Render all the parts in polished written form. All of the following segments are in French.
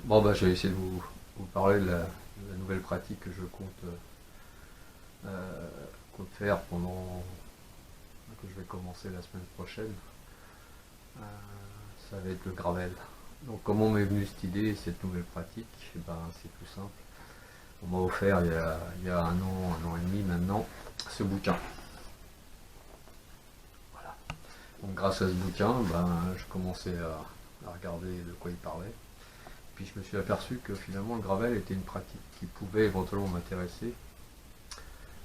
Bon bah je vais essayer de vous parler de la nouvelle pratique que je compte faire que je vais commencer la semaine prochaine. Euh, Ça va être le gravel. Donc comment m'est venue cette idée, cette nouvelle pratique? Eh ben, c'est tout simple. On m'a offert il y a un an et demi maintenant, ce bouquin. Voilà. Donc grâce à ce bouquin, ben, je commençais à regarder de quoi il parlait. Puis je me suis aperçu que finalement le gravel était une pratique qui pouvait éventuellement m'intéresser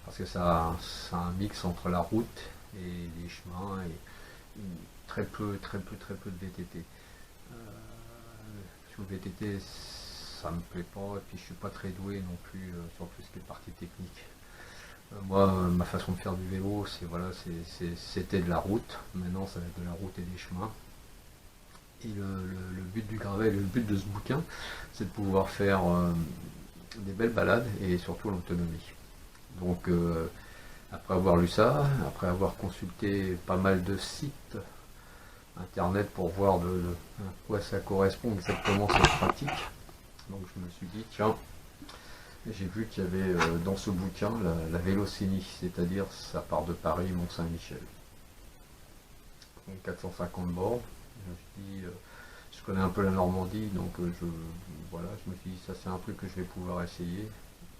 parce que ça a un mix entre la route et les chemins et très peu de VTT. Euh, Sur le VTT, ça me plaît pas et puis je suis pas très doué non plus sur tout ce qui est partie technique. Moi, ma façon de faire du vélo, c'était de la route. Maintenant, ça va être de la route et des chemins. Et le but du gravel, le but de ce bouquin, c'est de pouvoir faire des belles balades et surtout l'autonomie. Donc après avoir lu ça, après avoir consulté pas mal de sites internet pour voir à quoi ça correspond exactement cette pratique, donc je me suis dit tiens, j'ai vu qu'il y avait dans ce bouquin la Vélocénie, c'est-à-dire ça part de Paris, Mont-Saint-Michel. Donc 450 bornes. Je me suis dit, je connais un peu la Normandie, donc voilà, je me suis dit, ça c'est un truc que je vais pouvoir essayer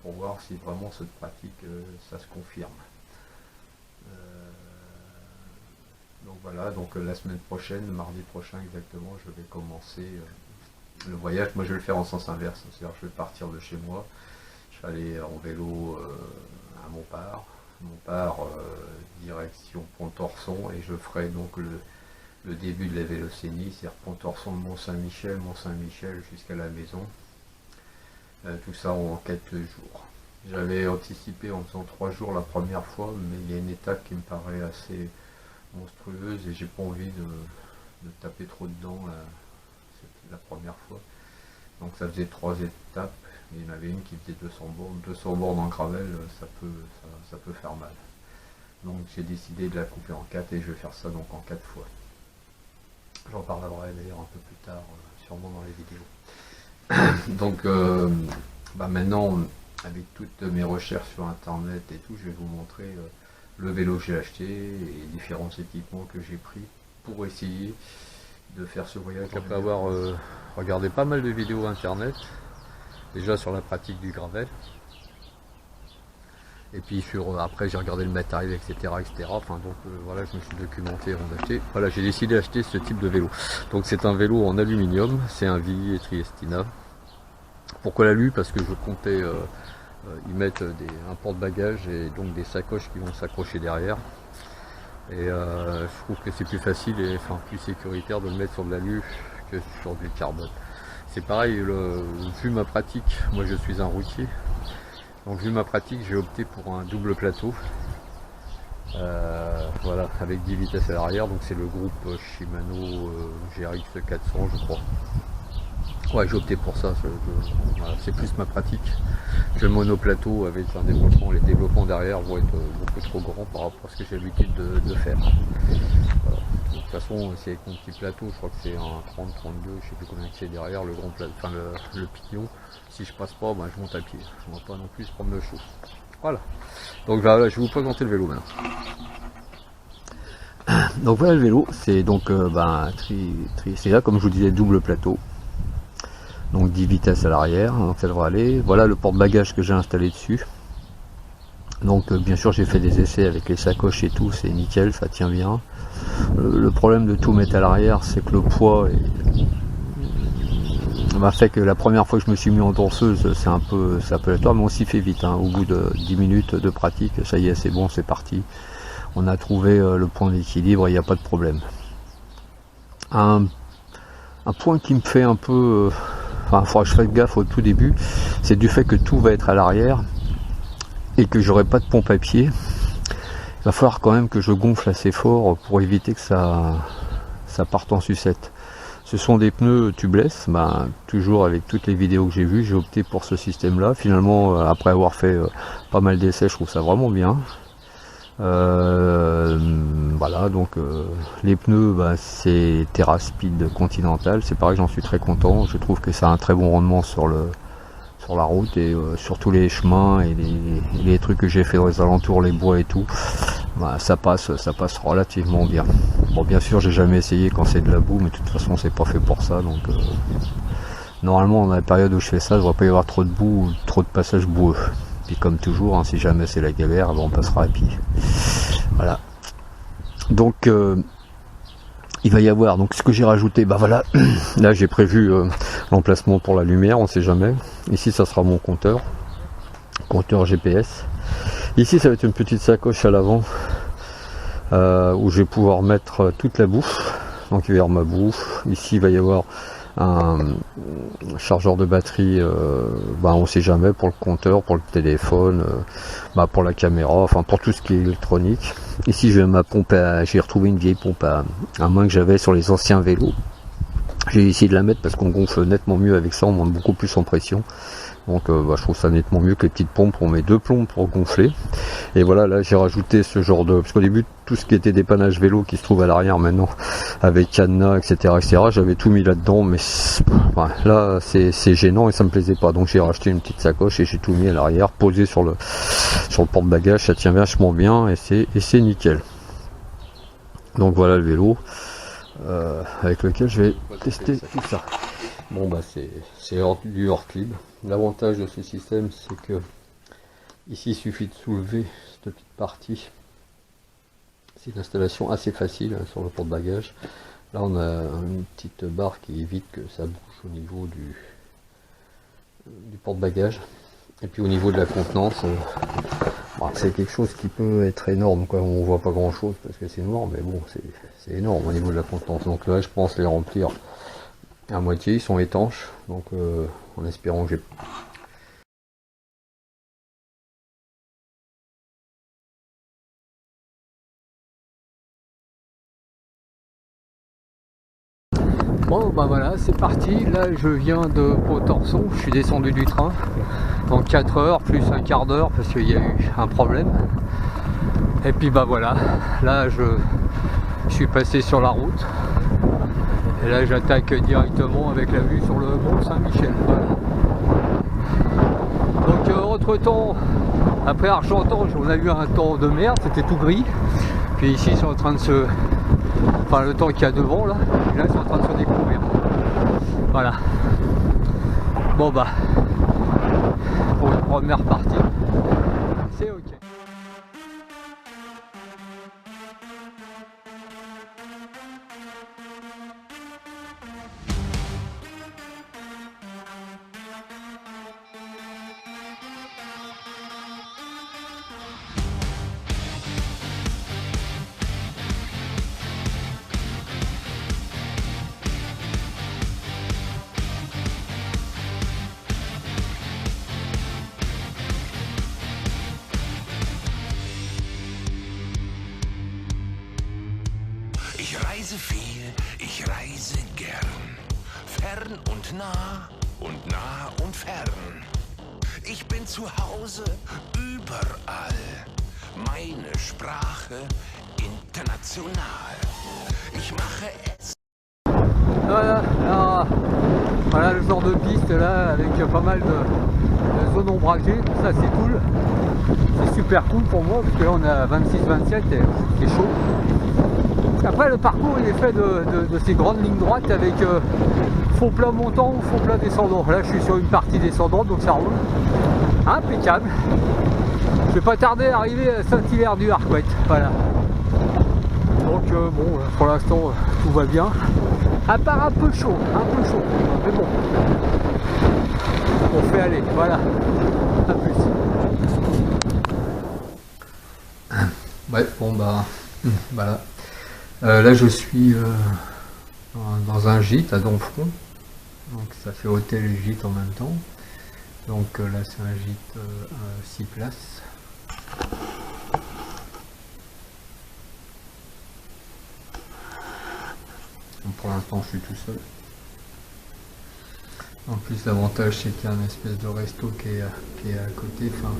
pour voir si vraiment cette pratique, ça se confirme. Euh, donc voilà, donc la semaine prochaine, mardi prochain exactement, je vais commencer le voyage. Moi je vais le faire en sens inverse, c'est-à-dire je vais partir de chez moi, je vais aller en vélo à Montpart, direction Pont-Torson, et je ferai donc le début de la Vélocénie, c'est-à-dire Pont-Torson de Mont-Saint-Michel jusqu'à la maison. Tout ça en 4 jours. J'avais anticipé en faisant 3 jours la première fois, mais il y a une étape qui me paraît assez monstrueuse et j'ai pas envie de taper trop dedans la première fois. Donc ça faisait 3 étapes, et il y en avait une qui faisait 200 bornes. 200 bornes en gravel, ça peut faire mal. Donc j'ai décidé de la couper en 4 et je vais faire ça donc en 4 fois. J'en parlerai d'ailleurs un peu plus tard, sûrement dans les vidéos. Donc maintenant, avec toutes mes recherches sur internet et tout, je vais vous montrer le vélo que j'ai acheté et différents équipements que j'ai pris pour essayer de faire ce voyage. Donc, après avoir regardé pas mal de vidéos internet, déjà sur la pratique du gravel, et puis après j'ai regardé le matériel, etc. Enfin donc voilà, je me suis documenté avant d'acheter. Voilà, j'ai décidé d'acheter ce type de vélo. Donc c'est un vélo en aluminium, c'est un Villiers Triestina. Pourquoi l'alu? Parce que je comptais y mettre un porte-bagages et donc des sacoches qui vont s'accrocher derrière. Et je trouve que c'est plus facile et enfin plus sécuritaire de le mettre sur de l'alu que sur du carbone. C'est pareil, vu ma pratique, moi je suis un routier. Donc vu ma pratique, j'ai opté pour un double plateau, voilà, avec 10 vitesses à l'arrière. Donc c'est le groupe Shimano GRX 400, je crois. Ouais, j'ai opté pour ça, voilà, c'est plus ma pratique. Le monoplateau avec un développement, les développements derrière vont être beaucoup trop grands par rapport à ce que j'ai l'habitude de faire. Voilà. De toute façon, c'est avec mon petit plateau, je crois que c'est un 30-32, je sais plus combien c'est derrière, le grand plateau, enfin le pignon. Si je passe pas, ben, je monte à pied. Je ne vais pas non plus prendre le chaud. Voilà. Donc voilà, je vais vous présenter le vélo maintenant. Donc voilà le vélo, c'est donc c'est là comme je vous disais, double plateau. Donc 10 vitesses à l'arrière, donc ça devrait aller. Voilà le porte-bagages que j'ai installé dessus. Donc bien sûr j'ai fait des essais avec les sacoches et tout, c'est nickel, ça tient bien. Le problème de tout mettre à l'arrière, c'est que le poids m'a fait que la première fois que je me suis mis en danseuse, c'est un peu aléatoire, mais on s'y fait vite, hein. Au bout de 10 minutes de pratique, ça y est, c'est bon, c'est parti. On a trouvé le point d'équilibre, il n'y a pas de problème. Un point qui me fait un peu... il faudra que je fasse gaffe au tout début, c'est du fait que tout va être à l'arrière et que j'aurai pas de pompe à pied. Il va falloir quand même que je gonfle assez fort pour éviter que ça parte en sucette. Ce sont des pneus tubeless, toujours avec toutes les vidéos que j'ai vues, j'ai opté pour ce système là. Finalement, après avoir fait pas mal d'essais, je trouve ça vraiment bien. Voilà, donc les pneus, bah, c'est Terra Speed Continental, c'est pareil, j'en suis très content. Je trouve que ça a un très bon rendement sur la route et sur tous les chemins et les trucs que j'ai fait dans les alentours, les bois et tout. Bah, ça passe relativement bien. Bon, bien sûr, j'ai jamais essayé quand c'est de la boue, mais de toute façon, c'est pas fait pour ça. Donc, normalement, dans la période où je fais ça, il ne devrait pas y avoir trop de boue ou trop de passages boueux. Puis, comme toujours, hein, si jamais c'est la galère, on passera et puis voilà. Donc, il va y avoir, donc ce que j'ai rajouté, bah voilà, là j'ai prévu l'emplacement pour la lumière, on sait jamais. Ici, ça sera mon compteur GPS. Ici, ça va être une petite sacoche à l'avant où je vais pouvoir mettre toute la bouffe. Donc, il va y avoir ma bouffe. Ici, il va y avoir un chargeur de batterie, bah, on sait jamais, pour le compteur, pour le téléphone, bah, pour la caméra, enfin pour tout ce qui est électronique. Ici, j'ai ma pompe j'ai retrouvé une vieille pompe à main que j'avais sur les anciens vélos. J'ai essayé de la mettre parce qu'on gonfle nettement mieux avec ça, on monte beaucoup plus en pression. Donc bah, je trouve ça nettement mieux que les petites pompes, on met 2 plombs pour gonfler. Et voilà, là j'ai rajouté ce genre de... Parce qu'au début, tout ce qui était dépannage vélo qui se trouve à l'arrière maintenant, avec cadenas, etc., j'avais tout mis là-dedans, mais ouais, là c'est gênant et ça me plaisait pas. Donc j'ai racheté une petite sacoche et j'ai tout mis à l'arrière, posé sur le porte-bagages, ça tient vachement bien et c'est nickel. Donc voilà le vélo avec lequel je vais tester tout ça. Bon bah c'est du hors-clip. L'avantage de ce système, c'est que ici il suffit de soulever cette petite partie. C'est une installation assez facile hein, sur le porte-bagages. Là on a une petite barre qui évite que ça bouge au niveau du porte-bagages. Et puis au niveau de la contenance, bah, c'est quelque chose qui peut être énorme, quoi. On voit pas grand chose parce que c'est noir, mais bon c'est énorme au niveau de la contenance. Donc là je pense les remplir à moitié, ils sont étanches, donc en espérant que j'ai... Bon bah voilà, c'est parti, là je viens de Pau-Torson, je suis descendu du train dans 4 heures plus un quart d'heure parce qu'il y a eu un problème. Et puis bah voilà, là je suis passé sur la route et là j'attaque directement avec la vue sur le Mont Saint-Michel. Voilà. Donc entre temps, après Argentange, on a eu un temps de merde, c'était tout gris. Puis ici c'est en train de se... Enfin le temps qu'il y a devant là, et là c'est en train de se découvrir. Voilà. Bon bah, pour une première partie, c'est ok. Ich reise viel, ich reise gern, fern und nah und fern. Ich bin zu Hause überall, meine Sprache international. Ich mache es. Voilà, alors, voilà le genre de piste là avec pas mal de zones ombragées, ça c'est cool. C'est super cool pour moi parce que là on est à 26-27 et c'est chaud. Après le parcours il est fait de ces grandes lignes droites avec fond plat montant ou fond plat descendant. Là je suis sur une partie descendante donc ça roule. Impeccable. Je vais pas tarder à arriver à Saint-Hilaire-du-Harcouët. Voilà. Donc bon pour l'instant tout va bien. À part un peu chaud, mais bon. On fait aller, voilà. À plus. Ouais, bon bah voilà. Là je suis dans un gîte à Domfront, donc ça fait hôtel et gîte en même temps. Donc là c'est un gîte à 6 places. Donc, pour l'instant je suis tout seul. En plus, l'avantage, c'est qu'il y a un espèce de resto qui est à côté. Enfin,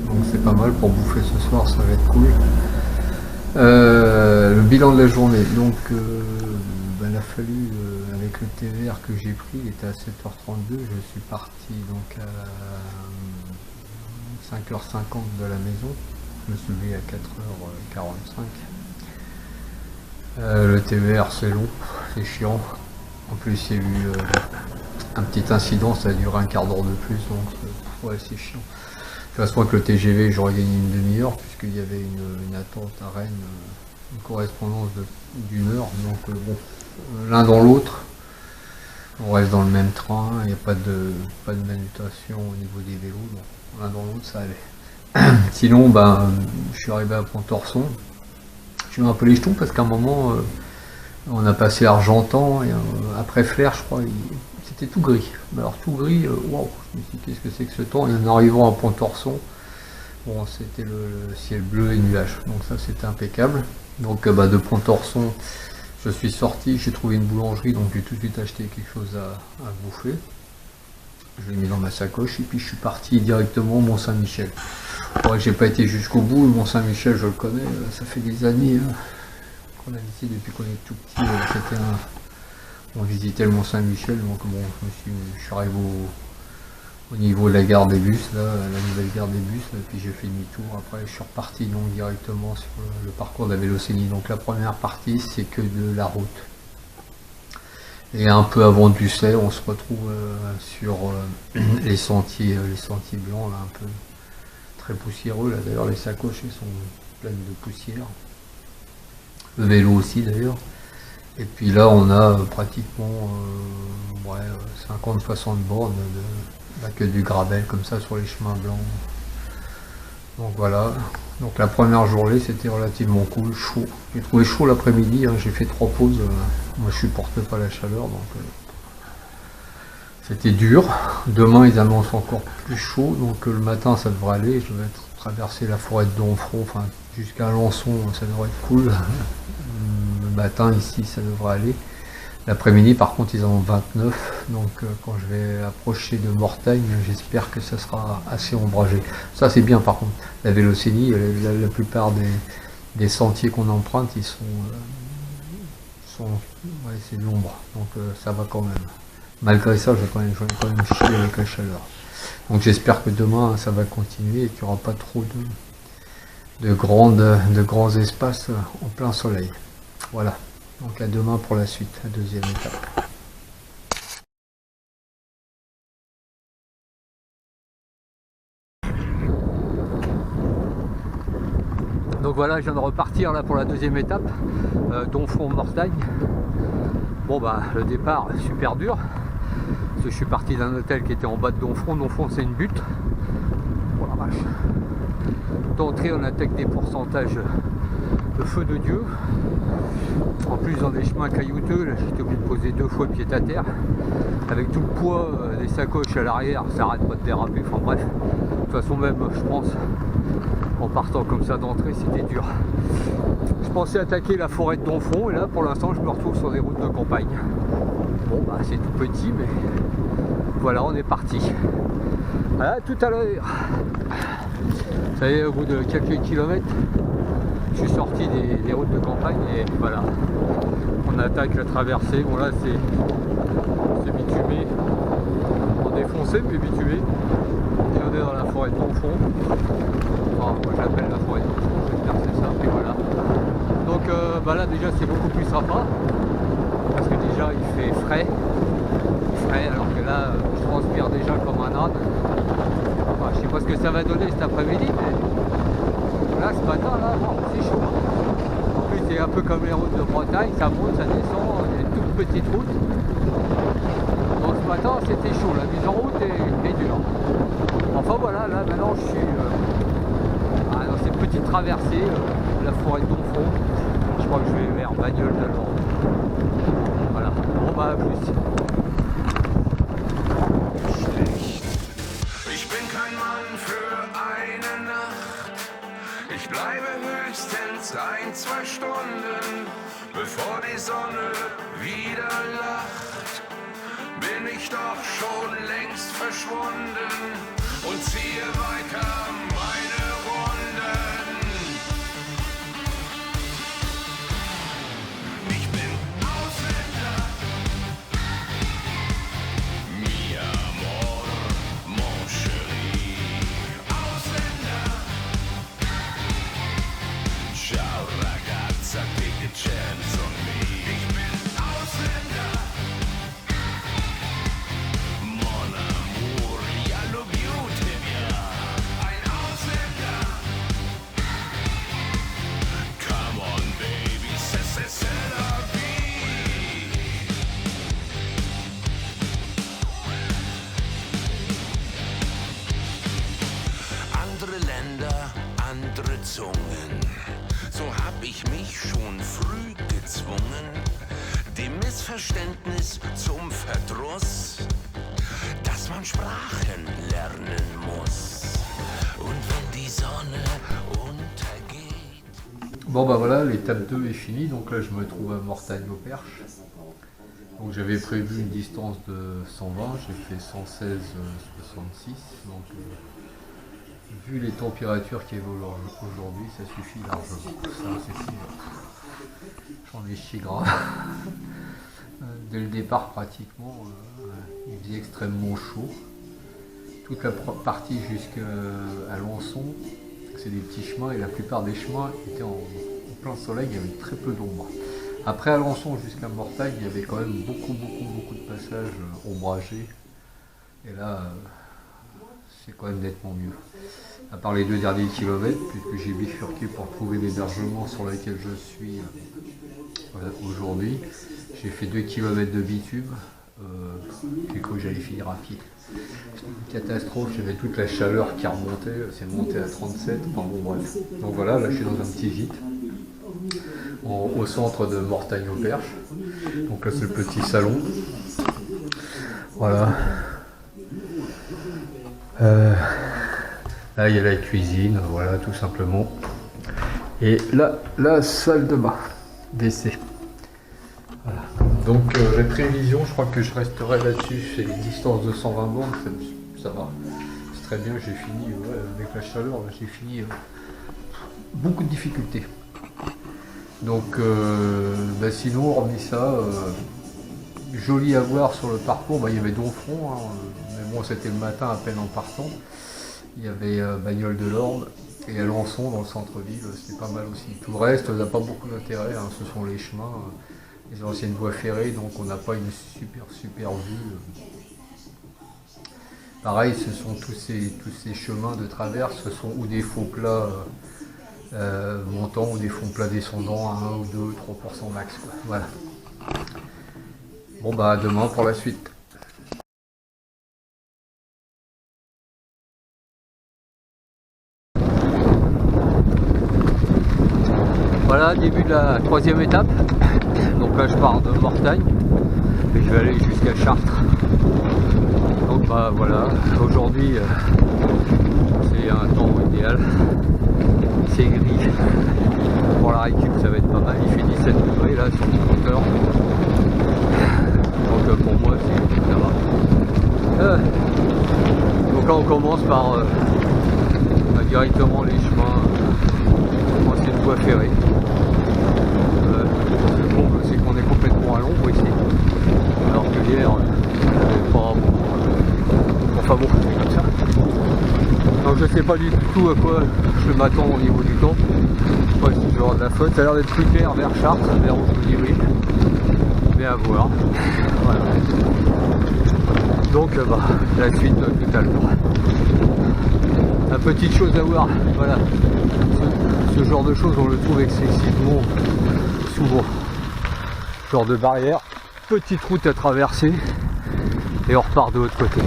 donc c'est pas mal pour bouffer ce soir, ça va être cool. Le bilan de la journée. Donc, il a fallu, avec le TVR que j'ai pris, il était à 7h32. Je suis parti donc à 5h50 de la maison. Je me suis levé à 4h45. Le TVR, c'est long, c'est chiant. En plus, il y a eu un petit incident, ça a duré un quart d'heure de plus, donc ouais, c'est chiant. De toute façon, avec le TGV, j'aurais gagné une demi-heure, puisqu'il y avait une attente à Rennes, une correspondance d'une heure. Donc, bon, l'un dans l'autre, on reste dans le même train, il n'y a pas de manutention au niveau des vélos, donc l'un dans l'autre, ça allait. Sinon, je suis arrivé à Pontorson. Je mets un peu les jetons parce qu'à un moment, on a passé Argentan et après Flers, je crois, c'était tout gris. Mais alors tout gris, waouh, je me suis dit qu'est-ce que c'est que ce temps. Et en arrivant à Pontorson, bon, c'était le ciel bleu et nuages. Donc ça, c'était impeccable. Donc de Pontorson, je suis sorti, j'ai trouvé une boulangerie, donc j'ai tout de suite acheté quelque chose à bouffer. Je l'ai mis dans ma sacoche et puis je suis parti directement au Mont-Saint-Michel. Ouais, j'ai pas été jusqu'au bout, le Mont-Saint-Michel, je le connais, ça fait des années qu'on a visité depuis qu'on est tout petit. On visitait le Mont-Saint-Michel, donc bon, je suis arrivé au niveau de la gare des bus, là, la nouvelle gare des bus, et puis j'ai fait demi-tour. Après, je suis reparti donc directement sur le parcours de la Vélocénie. Donc la première partie, c'est que de la route. Et un peu avant Ducet, on se retrouve sur les sentiers blancs, là, un peu très poussiéreux. Là, d'ailleurs, les sacoches elles sont pleines de poussière. Le vélo aussi, d'ailleurs. Et puis là, on a pratiquement 50-60 bornes que du gravel comme ça sur les chemins blancs. Donc voilà. Donc la première journée, c'était relativement cool, chaud. J'ai trouvé chaud l'après-midi, hein, j'ai fait 3 pauses. Moi, je supporte pas la chaleur, donc c'était dur. Demain, ils annoncent encore plus chaud, donc le matin, ça devrait aller. Je vais traverser la forêt de Donfront, enfin jusqu'à Alençon, ça devrait être cool. Le matin, ici, ça devrait aller. L'après-midi, par contre, ils en ont 29, donc quand je vais approcher de Mortagne, j'espère que ça sera assez ombragé. Ça, c'est bien, par contre. La Vélocénie, la plupart des sentiers qu'on emprunte, ils ouais, c'est de l'ombre, donc ça va quand même. Malgré ça, je vais quand même chier avec la chaleur. Donc j'espère que demain, ça va continuer et qu'il n'y aura pas trop de grands espaces en plein soleil. Voilà. Donc à demain pour la suite, la deuxième étape. Donc voilà, je viens de repartir là pour la deuxième étape, Donfront-Mortagne. Bon le départ super dur, parce que je suis parti d'un hôtel qui était en bas de Donfront. Donfront c'est une butte. Oh la vache. D'entrée on attaque des pourcentages de feu de Dieu. En plus dans des chemins caillouteux, là j'étais obligé de poser 2 fois pied à terre. Avec tout le poids des sacoches à l'arrière, ça arrête pas de déraper, enfin bref. De toute façon même je pense en partant comme ça d'entrée c'était dur. Je pensais attaquer la forêt de Donfront et là pour l'instant je me retrouve sur des routes de campagne. Bon c'est tout petit mais voilà on est parti. Voilà, tout à l'heure. Vous savez au bout de quelques kilomètres je suis sorti des routes de campagne et voilà. On attaque la traversée. Bon là c'est bitumé. On défoncé mais bitumé. Et on est dans la forêt de Donfront. Enfin, moi je l'appelle la forêt de Donfront, j'espère que c'est ça. Et voilà. Donc là déjà c'est beaucoup plus sympa. Parce que déjà il fait frais. Alors que là je transpire déjà comme un âne. Enfin, je sais pas ce que ça va donner cet après-midi mais là ce matin là c'est chaud. En plus c'est un peu comme les routes de Bretagne, ça monte, ça descend, il y a une toute petite route. Donc ce matin c'était chaud, la mise en route est dure. Enfin voilà, là maintenant je suis dans cette petite traversée, la forêt de Donfront. Je crois que je vais vers Bagnole de Lorme. Voilà, bon à plus. Ich bin kein Mann für eine Nacht. Ich bleibe höchstens 1-2 Stunden, bevor die Sonne wieder lacht. bin ich doch schon längst verschwunden und ziehe weiter meine Runden. Ich bin Ausländer, mi amor, mon chéri. Ausländer, ciao ragazza, take a chance on me. Ich bin Ausländer, mon amour, ja lo beauty mia. Ein Ausländer, come on baby, c'est la vie. Andere Länder, andere Zungen, so hab ich mich schon früh gezwungen, dem Missverständnis zum Verdruss, dass man Sprachen lernen muss. Und wenn die Sonne untergeht. Bon bah voilà, l'étape 2 est finie, donc là je me trouve à Mortagne-au-Perche. Donc j'avais prévu une distance de 120, j'ai fait 116,66. Donc vu les températures qu'il y avait aujourd'hui, ça suffit largement. Ça suffit. J'en ai chié gras. Dès le départ pratiquement, il faisait extrêmement chaud. Toute la partie jusqu'à Alençon, c'est des petits chemins et la plupart des chemins étaient en plein soleil, il y avait très peu d'ombre. Après Alençon jusqu'à Mortagne, il y avait quand même beaucoup de passages ombragés. Et là, c'est quand même nettement mieux. À part les 2 derniers kilomètres, puisque j'ai bifurqué pour trouver l'hébergement sur lequel je suis aujourd'hui. J'ai fait 2 km de bitume, j'ai cru que j'allais finir à pied. C'était une catastrophe, j'avais toute la chaleur qui remontait, c'est monté à 37, enfin bon bref. Donc voilà, là je suis dans un petit gîte, au centre de Mortagne-au-Perche. Donc là c'est le petit salon. Voilà. Là il y a la cuisine, voilà tout simplement. Et là, la salle de bain, WC. Voilà. Donc les prévisions, je crois que je resterai là-dessus, c'est les distances de 120 bornes, ça va. C'est très bien, j'ai fini, avec la chaleur, j'ai fini beaucoup de difficultés. Donc bah sinon, hormis ça, joli à voir sur le parcours, bah, il y avait Donfront, hein, mais bon c'était le matin à peine en partant. Il y avait Bagnoles de l'Orne et Alençon dans le centre-ville, c'était pas mal aussi. Tout le reste n'a pas beaucoup d'intérêt, hein, ce sont les chemins, les anciennes voies ferrées, donc on n'a pas une super vue. Pareil, ce sont tous ces chemins de traverse, ce sont ou des faux plats montants ou des faux plats descendants à 1 ou 2, 3% max, quoi. Voilà. Bon bah à demain pour la suite. Voilà, début de la 3e étape. Donc là je pars de Mortagne et je vais aller jusqu'à Chartres. Donc bah voilà, aujourd'hui c'est un temps idéal. C'est gris. Pour la récup ça va être pas mal. Il fait 17 degrés là sur mon compteur. Donc pour moi ça va. Donc là on commence par directement les chemins anciennes voies ferrées. Le comble c'est qu'on est complètement à l'ombre ici. Alors que hier pas enfin bon c'est comme ça. Donc je sais pas du tout à quoi je m'attends au niveau du temps. Je sais pas si je vais avoir de la faute. Ça a l'air d'être plus clair vers Chartres, vers où je me dirige. Mais à voir. Voilà. Donc bah, la suite tout à l'heure. La petite chose à voir, voilà. Ce genre de choses on le trouve excessivement souvent. Genre de barrière, petite route à traverser et on repart de l'autre côté.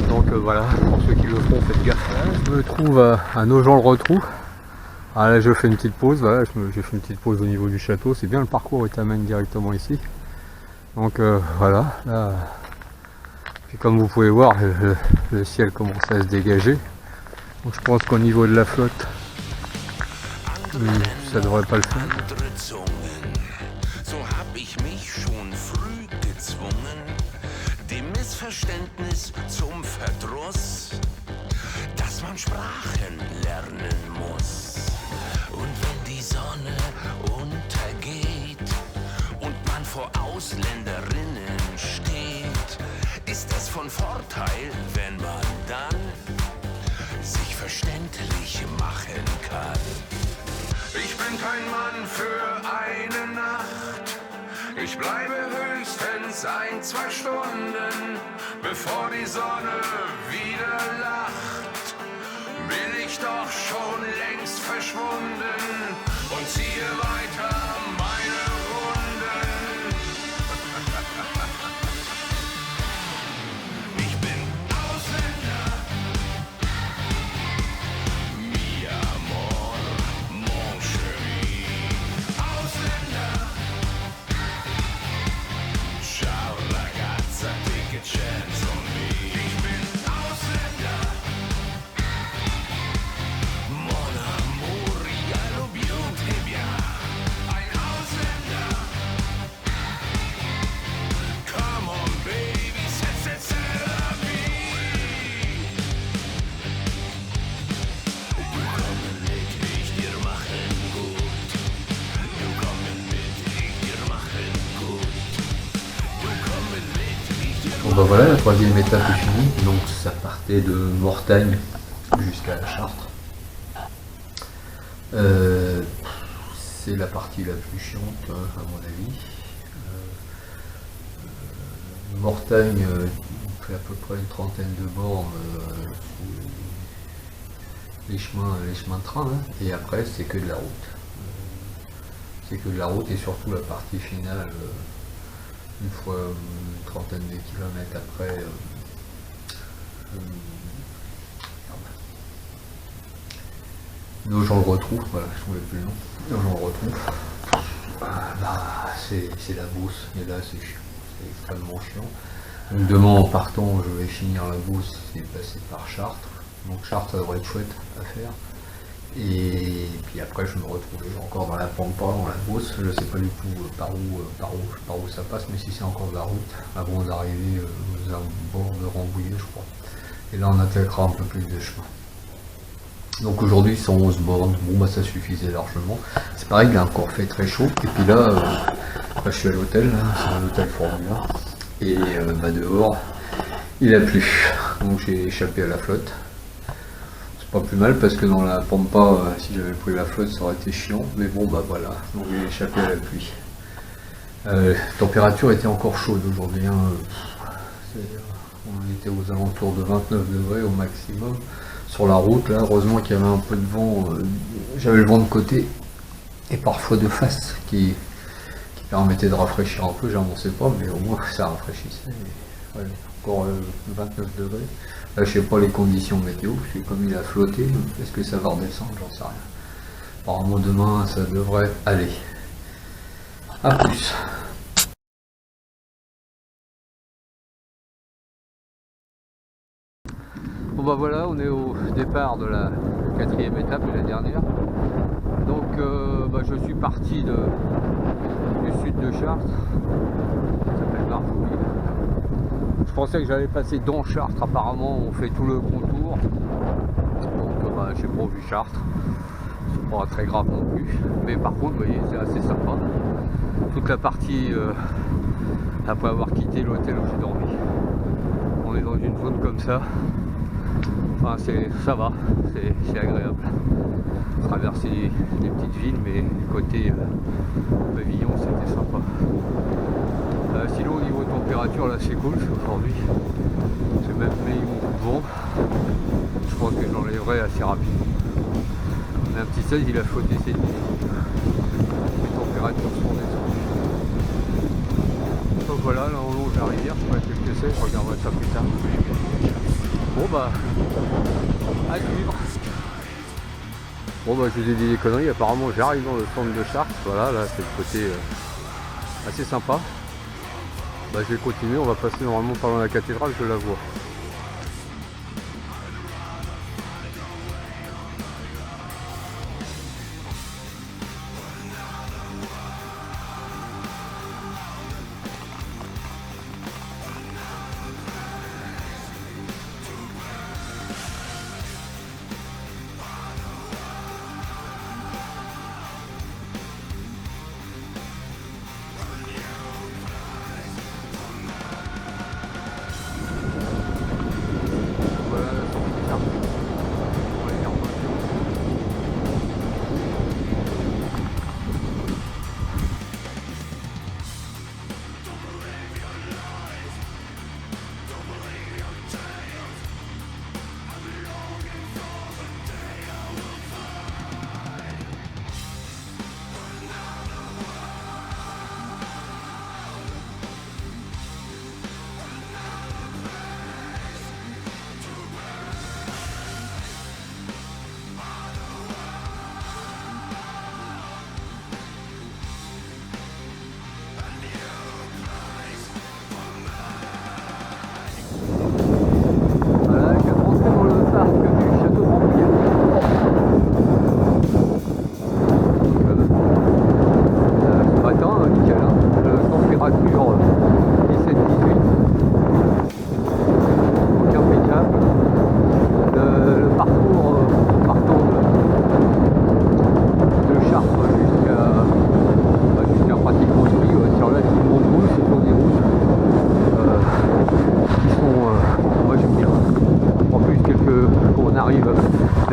Donc voilà, pour ceux qui le feront, faites gaffe. Là, je me trouve à Nogent-le-Rotrou. Ah, là je fais une petite pause, voilà, j'ai fait une petite pause au niveau du château, c'est bien le parcours qui t'amène directement ici. Donc voilà, là, puis comme vous pouvez voir, le ciel commence à se dégager. Donc je pense qu'au niveau de la flotte, ça devrait pas le faire. So hab ich mich schon früh gezwungen, Verständnis zum Verdruss, dass man Sprachen lernen muss. Und wenn die Sonne untergeht und man vor Ausländerinnen steht, ist es von Vorteil, wenn man dann sich verständlich machen kann. Ich bin kein Mann für eine Nacht. Ich bleibe höchstens 1-2 Stunden, bevor die Sonne wieder lacht. Bin ich doch schon längst verschwunden und ziehe weiter meine Runden. Ich bin Ausländer. Mi amor, mon chéri. Ausländer. Ciao ragazza, take a chance on me. Ich bin Ausländer. Mon amour, I love you, très bien. Ein Ausländer. Come on baby, c'est la vie. Du kommen mit, ich dir machen gut. Du kommen mit, ich dir machen gut. Bon bah voilà, la troisième étape est finie, donc ça partait de Mortagne jusqu'à la Chartre. C'est la partie la plus chiante à mon avis. Mortagne fait à peu près une trentaine de bornes sous les chemins de train, hein, et après c'est que de la route. C'est que de la route et surtout la partie finale. Une fois une trentaine de kilomètres après, Nogent-le-Retrou, voilà, je trouvais plus le nom, Nogent-le-Retrou, c'est la Beauce, et là c'est chiant, c'est extrêmement chiant. Donc demain en partant, je vais finir la Beauce et passer par Chartres, donc Chartres ça devrait être chouette à faire. Et puis après je me retrouvais encore dans la Pampa, dans la Beauce, je ne sais pas du tout par où ça passe, mais si c'est encore de la route, avant d'arriver aux abords de Rambouillet je crois. Et là on attaquera un peu plus de chemin. Donc aujourd'hui 111 bornes, bon bah ça suffisait largement. C'est pareil, il a encore fait très chaud, et puis là, je suis à l'hôtel, c'est un hôtel Formula, et dehors il a plu, donc j'ai échappé à la flotte. Pas plus mal parce que dans la Pampa, si j'avais pris la flotte, ça aurait été chiant, mais bon bah voilà, donc j'ai échappé à la pluie. La température était encore chaude aujourd'hui, hein. On était aux alentours de 29 degrés au maximum. Sur la route, là, heureusement qu'il y avait un peu de vent, j'avais le vent de côté et parfois de face qui permettait de rafraîchir un peu, j'avançais pas, mais au moins ça rafraîchissait. Et, ouais, encore 29 degrés. Là, je sais pas les conditions météo, parce que comme il a flotté, est-ce que ça va redescendre, j'en sais rien. Apparemment demain, ça devrait aller. A plus. Bon bah voilà, on est au départ de la quatrième étape et la dernière. Donc je suis parti du sud de Chartres, ça s'appelle Marfoulille. Je pensais que j'allais passer dans Chartres, apparemment on fait tout le contour. Donc j'ai pas vu Chartres, c'est pas très grave non plus. Mais par contre, vous voyez, c'est assez sympa. Toute la partie, après avoir quitté l'hôtel où j'ai dormi, on est dans une zone comme ça. Enfin, ça va, c'est agréable. Traverser des petites villes, mais côté pavillon, c'était sympa. Sinon, au niveau température, là c'est cool, aujourd'hui c'est même meilleur vent. Je pense que j'enlèverai assez rapidement. On a un petit 16, il a flotté cette nuit. Les températures sont descendues. Donc voilà, là on longe la rivière, je sais pas laquelle que c'est, je regarderai ça plus tard. Bon bah, à suivre. Bon bah je vous ai dit des conneries, apparemment j'arrive dans le centre de Chartres, voilà, là c'est le côté assez sympa. Bah je vais continuer, on va passer normalement par la cathédrale, je la vois.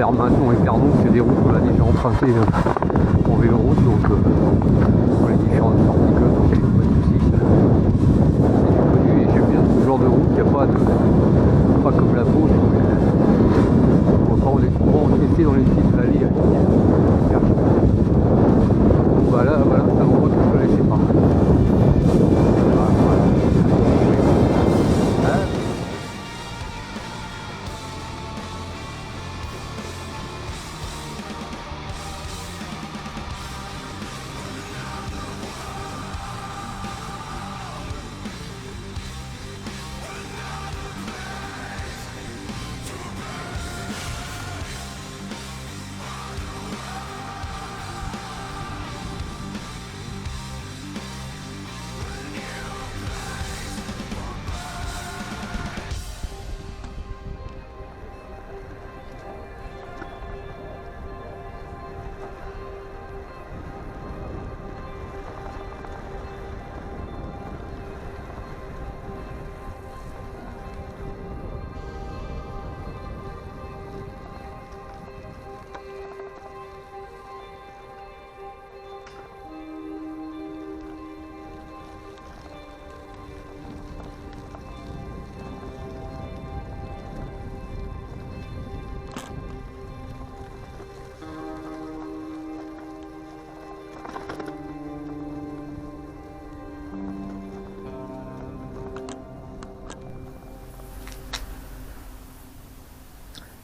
Hyper Maintenon et Pernod, c'est des routes qu'on a déjà empruntées en véloroute, donc pour les différentes sorties club, donc il n'y a pas de soucis. C'est du connu et j'aime bien ce genre de route, il n'y a pas comme la Beauce. On va en tester dans les petites vallées. Bon bah là, voilà, c'est un endroit que je ne connaissais pas.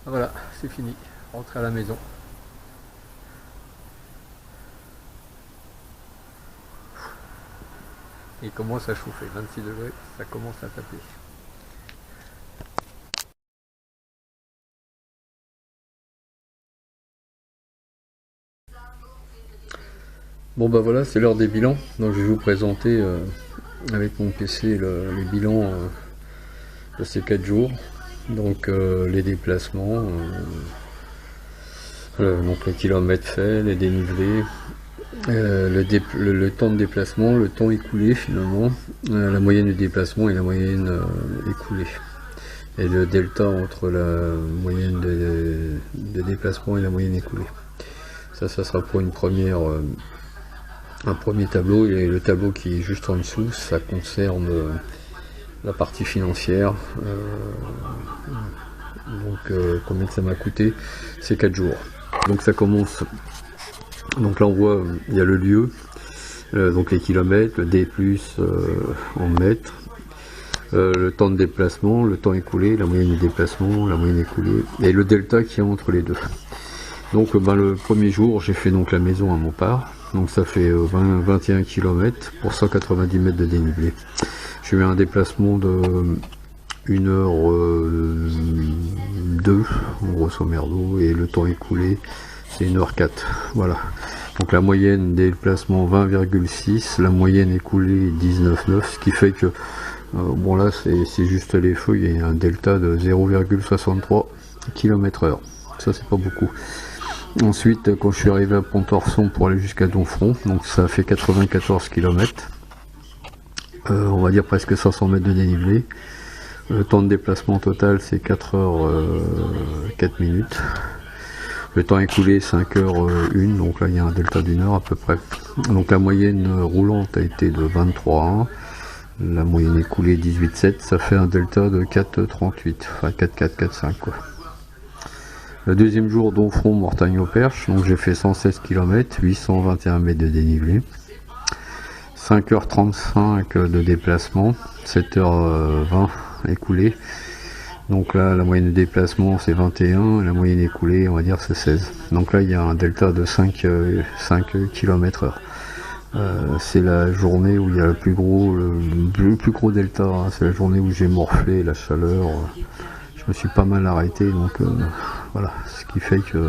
Voilà, c'est fini, rentrez à la maison. Il commence à chauffer, 26 degrés, ça commence à taper. Bon bah voilà, c'est l'heure des bilans, donc je vais vous présenter avec mon PC les bilans de ces 4 jours. Donc les déplacements, donc les kilomètres faits, les dénivelés, le temps de déplacement, le temps écoulé finalement, la moyenne de déplacement et la moyenne écoulée. Et le delta entre la moyenne de déplacement et la moyenne écoulée. Ça sera pour un premier tableau, et le tableau qui est juste en dessous, ça concerne la partie financière, combien ça m'a coûté ces 4 jours. Donc ça commence, donc là on voit, il y a le lieu, donc les kilomètres, le D+, en mètres, le temps de déplacement, le temps écoulé, la moyenne de déplacement, la moyenne écoulée, et le delta qui est entre les deux. Donc le premier jour, j'ai fait donc la maison à Montpart, donc ça fait 21 km pour 190 mètres de dénivelé. J'ai eu un déplacement de 1h02, grosso merdo, et le temps écoulé c'est 1h04. Voilà. Donc la moyenne des déplacements 20,6, la moyenne écoulée 19,9, ce qui fait que bon là c'est juste les feuilles, il y a un delta de 0,63 km/h. Ça c'est pas beaucoup. Ensuite, quand je suis arrivé à Pontorson pour aller jusqu'à Domfront, donc ça fait 94 km. On va dire presque 500 mètres de dénivelé. Le temps de déplacement total c'est 4 heures 4 minutes. Le temps écoulé 5 heures 1, donc là il y a un delta d'une heure à peu près. Donc la moyenne roulante a été de 23,1, la moyenne écoulée 18,7, ça fait un delta de 4,38, enfin 4,4, 4,5 quoi. Le deuxième jour, Domfront, Mortagne-au-Perche, donc j'ai fait 116 km, 821 mètres de dénivelé. 5h35 de déplacement, 7h20 écoulé. Donc là, la moyenne de déplacement c'est 21, la moyenne écoulée, on va dire, c'est 16. Donc là, il y a un delta de 5 km/h. C'est la journée où il y a le plus gros delta, hein. C'est la journée où j'ai morflé, la chaleur. Je me suis pas mal arrêté, donc voilà, ce qui fait que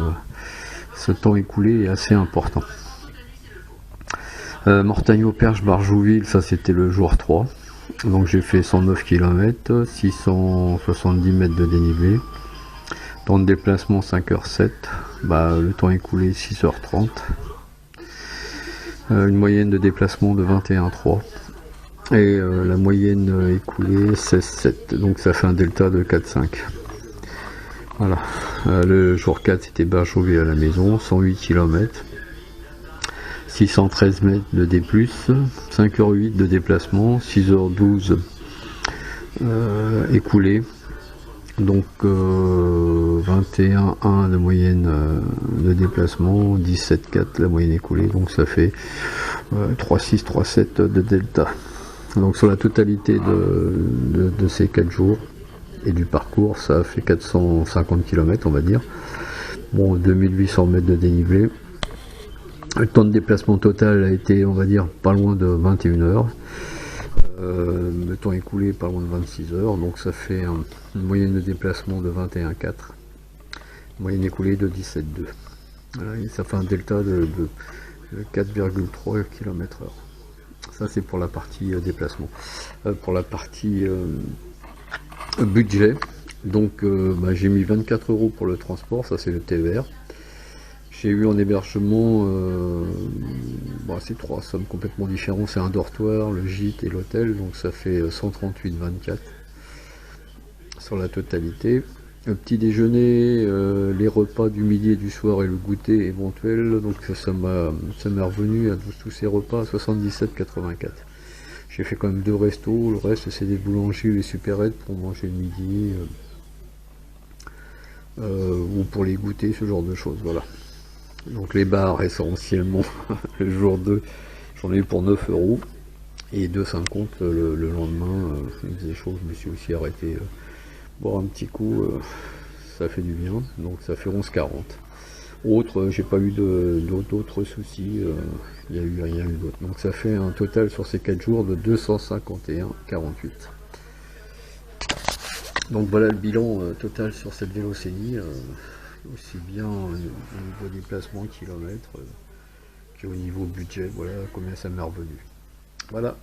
ce temps écoulé est assez important. Mortagne-au-Perche, Barjouville, ça c'était le jour 3. Donc j'ai fait 109 km, 670 mètres de dénivelé. Temps de déplacement 5h07, le temps écoulé 6h30. Une moyenne de déplacement de 21,3. Et la moyenne écoulée 16,7. Donc ça fait un delta de 4,5. Voilà, le jour 4 c'était Barjouvet à la maison, 108 km, 613 mètres de D+, 5h08 de déplacement, 6h12 écoulé, donc 21,1 de moyenne de déplacement, 17,4 la moyenne écoulée, donc ça fait 3,6, 3,7 de delta. Donc sur la totalité de ces 4 jours et du parcours, ça fait 450 km on va dire. Bon, 2800 mètres de dénivelé. Le temps de déplacement total a été, on va dire, pas loin de 21 heures. Le temps écoulé pas loin de 26 heures, donc ça fait une moyenne de déplacement de 21,4, moyenne écoulée de 17,2. Voilà, et ça fait un delta de 4,3 km/h. Ça c'est pour la partie déplacement. Pour la partie budget, donc j'ai mis 24 € pour le transport, ça c'est le TER. J'ai eu en hébergement, c'est 3 sommes complètement différentes, c'est un dortoir, le gîte et l'hôtel, donc ça fait 138,24 sur la totalité. Le petit déjeuner, les repas du midi et du soir et le goûter éventuel, donc ça m'est revenu à tous ces repas à 77,84. J'ai fait quand même 2 restos, le reste c'est des boulangeries ou des supérettes pour manger le midi, ou pour les goûter, ce genre de choses, voilà. Donc les bars essentiellement, le jour 2, j'en ai eu pour 9 € et 2,50 le lendemain, il faisait chaud, je me suis aussi arrêté boire un petit coup, ça fait du bien, donc ça fait 11,40. Autre, j'ai pas eu d'autres soucis, il n'y a eu rien d'autre. Donc ça fait un total sur ces 4 jours de 251,48. Donc voilà le bilan total sur cette vélocénie, aussi bien au niveau déplacement kilomètres qu'au niveau budget, voilà combien ça m'est revenu. Voilà.